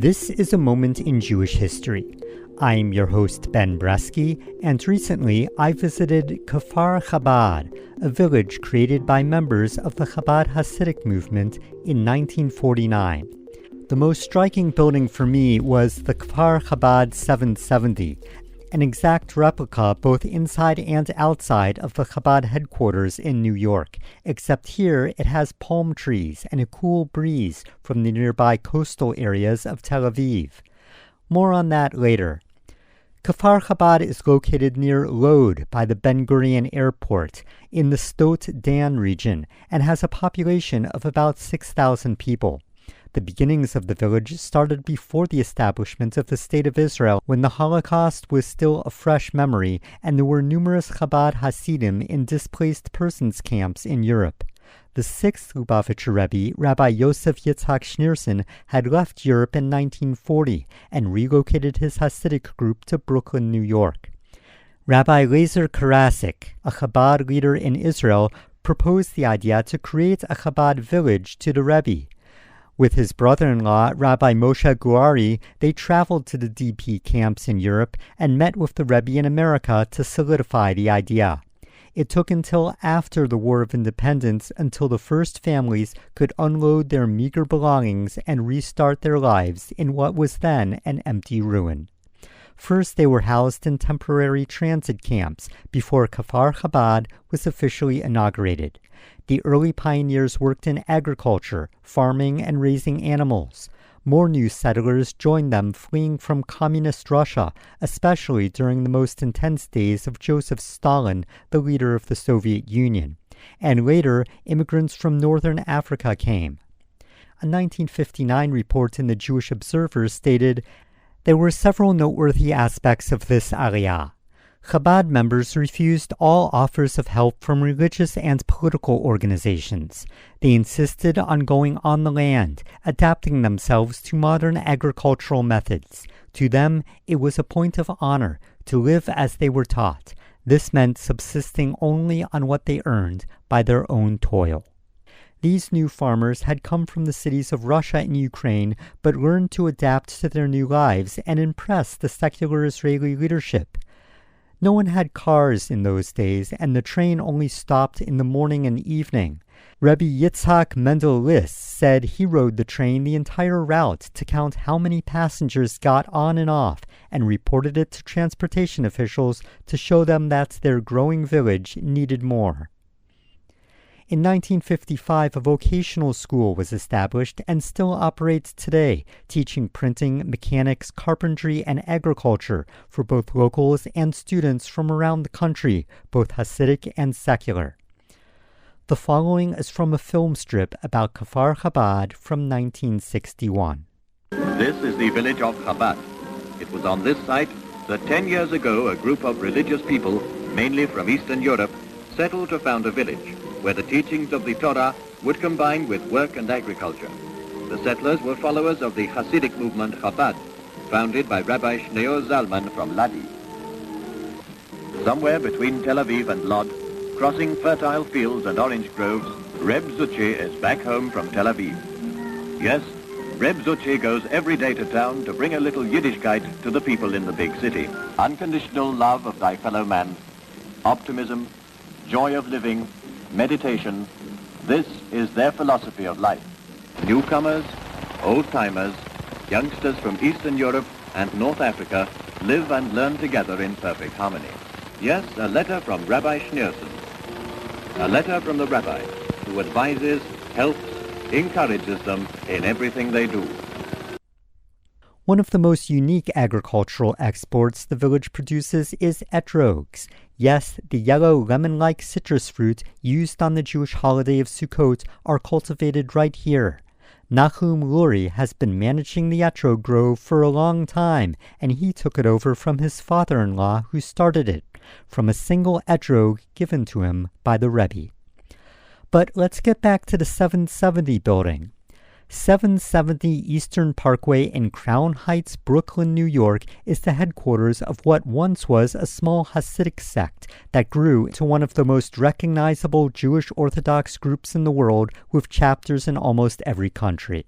This is a moment in Jewish history. I'm your host, Ben Bresky, and recently I visited Kfar Chabad, a village created by members of the Chabad Hasidic movement in 1949. The most striking building for me was the Kfar Chabad 770, an exact replica both inside and outside of the Chabad headquarters in New York, except here it has palm trees and a cool breeze from the nearby coastal areas of Tel Aviv. More on that later. Kfar Chabad is located near Lod by the Ben Gurion Airport in the Sdot Dan region and has a population of about 6,000 people. The beginnings of the village started before the establishment of the State of Israel, when the Holocaust was still a fresh memory and there were numerous Chabad Hasidim in displaced persons camps in Europe. The sixth Lubavitcher Rebbe, Rabbi Yosef Yitzhak Schneerson, had left Europe in 1940 and relocated his Hasidic group to Brooklyn, New York. Rabbi Lezer Karasik, a Chabad leader in Israel, proposed the idea to create a Chabad village to the Rebbe. With his brother-in-law, Rabbi Moshe Guari, they traveled to the DP camps in Europe and met with the Rebbe in America to solidify the idea. It took until after the War of Independence until the first families could unload their meager belongings and restart their lives in what was then an empty ruin. First, they were housed in temporary transit camps before Kfar Chabad was officially inaugurated. The early pioneers worked in agriculture, farming, and raising animals. More new settlers joined them fleeing from communist Russia, especially during the most intense days of Joseph Stalin, the leader of the Soviet Union. And later, immigrants from northern Africa came. A 1959 report in the Jewish Observer stated, "There were several noteworthy aspects of this aliyah. Chabad members refused all offers of help from religious and political organizations. They insisted on going on the land, adapting themselves to modern agricultural methods. To them, it was a point of honor to live as they were taught. This meant subsisting only on what they earned by their own toil." These new farmers had come from the cities of Russia and Ukraine, but learned to adapt to their new lives and impress the secular Israeli leadership. No one had cars in those days, and the train only stopped in the morning and evening. Rebbe Yitzhak Mendel List said he rode the train the entire route to count how many passengers got on and off, and reported it to transportation officials to show them that their growing village needed more. In 1955, a vocational school was established and still operates today, teaching printing, mechanics, carpentry, and agriculture for both locals and students from around the country, both Hasidic and secular. The following is from a film strip about Kfar Chabad from 1961. This is the village of Chabad. It was on this site that 10 years ago a group of religious people, mainly from Eastern Europe, settled to found a village where the teachings of the Torah would combine with work and agriculture. The settlers were followers of the Hasidic movement Chabad, founded by Rabbi Shneur Zalman from Ladi. Somewhere between Tel Aviv and Lod, crossing fertile fields and orange groves, Reb Zuchi is back home from Tel Aviv. Yes, Reb Zuchi goes every day to town to bring a little Yiddishkeit to the people in the big city. Unconditional love of thy fellow man, optimism, joy of living, meditation, this is their philosophy of life. Newcomers, old-timers, youngsters from Eastern Europe and North Africa live and learn together in perfect harmony. Yes, a letter from Rabbi Schneerson. A letter from the rabbi who advises, helps, encourages them in everything they do. One of the most unique agricultural exports the village produces is etrogs. Yes, the yellow lemon-like citrus fruit used on the Jewish holiday of Sukkot are cultivated right here. Nahum Luri has been managing the etrog grove for a long time, and he took it over from his father-in-law who started it, from a single etrog given to him by the Rebbe. But let's get back to the 770 building. 770 Eastern Parkway in Crown Heights, Brooklyn, New York is the headquarters of what once was a small Hasidic sect that grew to one of the most recognizable Jewish Orthodox groups in the world with chapters in almost every country.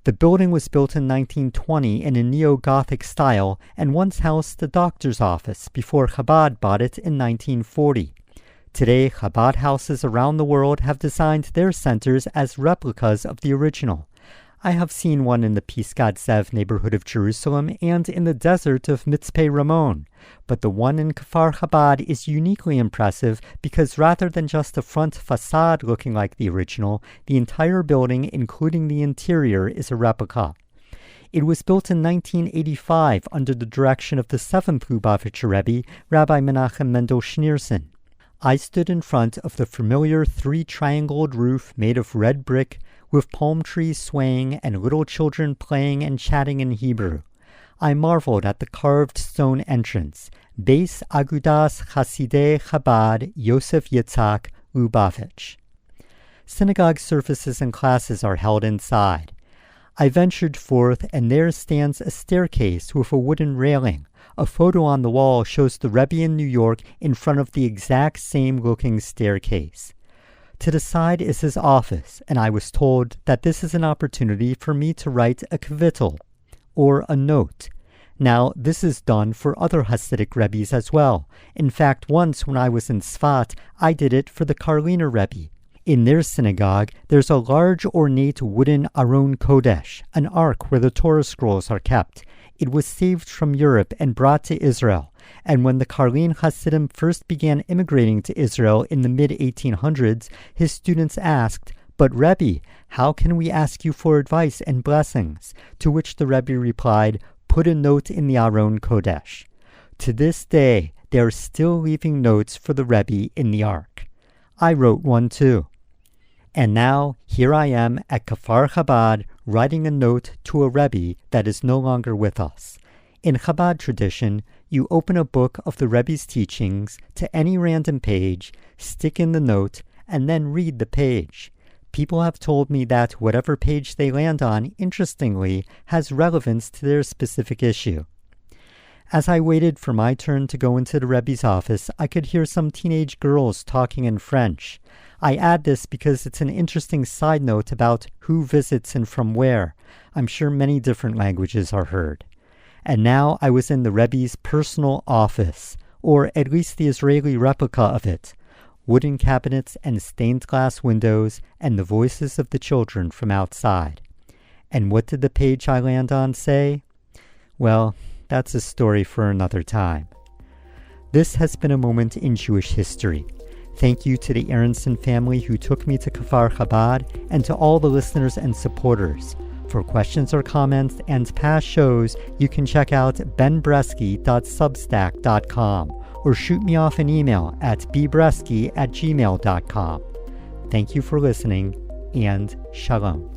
The building was built in 1920 in a neo-Gothic style and once housed the doctor's office before Chabad bought it in 1940. Today, Chabad houses around the world have designed their centers as replicas of the original. I have seen one in the Pisgat Zev neighborhood of Jerusalem and in the desert of Mitzpeh Ramon, but the one in Kfar Chabad is uniquely impressive because rather than just the front facade looking like the original, the entire building, including the interior, is a replica. It was built in 1985 under the direction of the 7th Lubavitcher Rebbe, Rabbi Menachem Mendel Schneerson. I stood in front of the familiar three-triangled roof made of red brick, with palm trees swaying and little children playing and chatting in Hebrew. I marveled at the carved stone entrance, Beis Agudas Hasidei Chabad Yosef Yitzhak Lubavitch. Synagogue services and classes are held inside. I ventured forth, and there stands a staircase with a wooden railing. A photo on the wall shows the Rebbe in New York in front of the exact same looking staircase. To the side is his office, and I was told that this is an opportunity for me to write a kvitel, or a note. Now, this is done for other Hasidic Rebbes as well. In fact, once when I was in Sfat, I did it for the Karliner Rebbe. In their synagogue, there's a large ornate wooden Aron Kodesh, an ark where the Torah scrolls are kept. It was saved from Europe and brought to Israel. And when the Karlin Hasidim first began immigrating to Israel in the mid-1800s, his students asked, "But Rebbe, how can we ask you for advice and blessings?" To which the Rebbe replied, "Put a note in the Aron Kodesh." To this day, they are still leaving notes for the Rebbe in the ark. I wrote one too. And now, here I am at Kfar Chabad writing a note to a Rebbe that is no longer with us. In Chabad tradition, you open a book of the Rebbe's teachings to any random page, stick in the note, and then read the page. People have told me that whatever page they land on, interestingly, has relevance to their specific issue. As I waited for my turn to go into the Rebbe's office, I could hear some teenage girls talking in French. I add this because it's an interesting side note about who visits and from where. I'm sure many different languages are heard. And now I was in the Rebbe's personal office, or at least the Israeli replica of it. Wooden cabinets and stained glass windows, and the voices of the children from outside. And what did the page I land on say? Well, that's a story for another time. This has been a moment in Jewish history. Thank you to the Aronson family who took me to Kfar Chabad, and to all the listeners and supporters. For questions or comments and past shows, you can check out benbresky.substack.com or shoot me off an email at bbresky@gmail.com. Thank you for listening, and shalom.